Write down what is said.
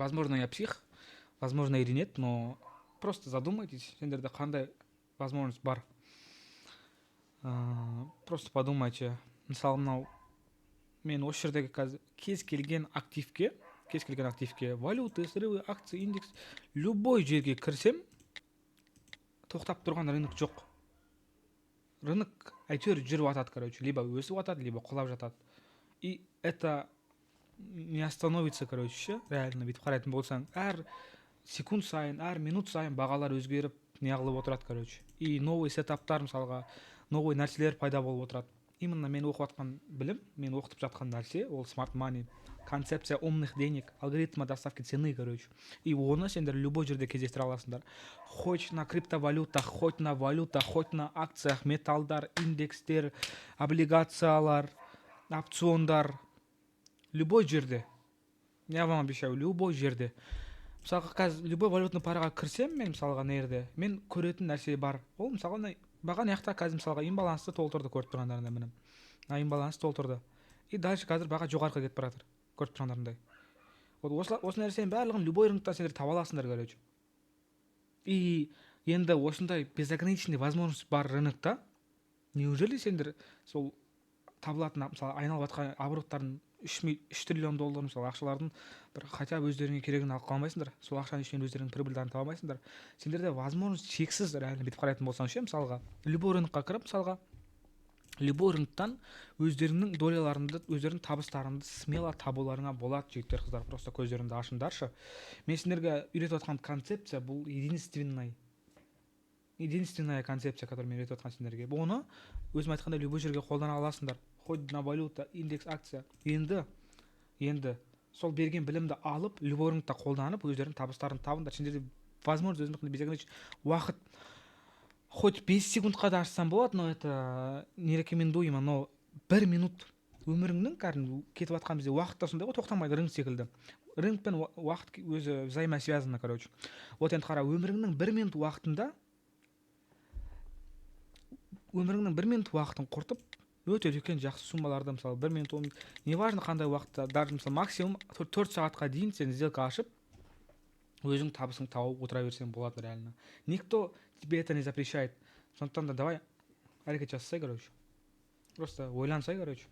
Возможно, я псих, возможно, или нет, но просто задумайтесь, сендерде қандай возможность бар. Просто подумайте. Мысалы, мынау мен осы жердегі қазір кез келген активке, валюты, сырьевые, акции, индекс, любой жерге кірсем, тоқтап тұрған рынок жоқ. Рынок әйтеуір жүріп жатады, короче, либо өсіп жатады, либо құлап жатады. И это не остановится, короче, ше, реально бүйтіп қарайтын болсаң, әр секунд сайын, әр минут сайын бағалар өзгеріп, неғылып отырады, короче. И новый сетаптар, мысалға, новый нәрселер пайда болып отырады. Именно мен оқып жатқан білім, мен оқытып жатқан нәрсе, ол smart money, концепция умных денег, алгоритма доставки цены, короче. И оны сендер любой жерде кездестіре аласыңдар. Хоть на криптовалютах, хоть на валютах, хоть на акциях, металдар, индекстер, облигациялар, опциондар, любой жерде. Я вам обещаю, любой жерде. Мысалға қазір любой валютный параға кірсем, мен мысалға нерде, мен көретін нәрсе бар. Ол мысалға баған яқта қазір мысалға имбалансты толтырды, көріп тұрғандарында мінім. Имбаланс толтырды. И дальше қазір баға жоғарыға кетіп баратыр, көріп тұрғандарындай. Вот осы нәрсенің барлығын любой рыноктан сендер таба аласыңдар, короче. И енді осындай безограниченный возможность бар рынокта, неужели сендер сол табылатын, мысалы, айналып жатқан обороттардың 3 триллион доллар мысалы ақшалардың бір хотя бы өздеріңе керегін алып қалмайсыңдар, сол ақшаның ішінен өздеріңнің прибыльдарын таба алмайсыңдар. Сендерде возможность шексіз, реально бүйтіп қарайтын болсаң ше, мысалға любой рынокқа кіріп, мысалға любой рыноктан өздеріңнің доляларыңды, өздеріңнің табыстарыңды смело табуларыңа болады, жігіттер, қыздар, просто көздеріңді ашыңдаршы. Мен сендерге үйретіп жатқан концепция бұл единственная концепция, которую мен үйретіп жатқан сендерге. Оны өзім айтқанда любой жерге қолдана аласыңдар. Хоть на валюта, индекс, акция. Енді сол берген білімді алып, любой рынокта қолданып, өздерінің табыстарын табыңдар. Сендерде возможно өзімді безграничный уақыт, хоть 5 секундқа да ашсам болады, но это не рекомендуемо, но 1 минут өміріңнің кәдімгі кетіп жатқан бізде уақытта сондай ғой, тоқтамайды, рынок секілді. Рынок пен уақыт өзі взаимосвязаны, короче. Вот енді қара, өміріңнің 1 минут уақытын құртып, өте үлкен жақсы суммаларды, мысалы 1 минут, 10 минут, неважно қандай уақытта, даже мысалы максимум 4 сағатқа дейін сен сделка ашып, өзің табысың тауып отыра берсең болады реально. Никто тебе это не запрещает. Сондықтан да давай әрекет жасасай, короче. Просто ойлансай, короче.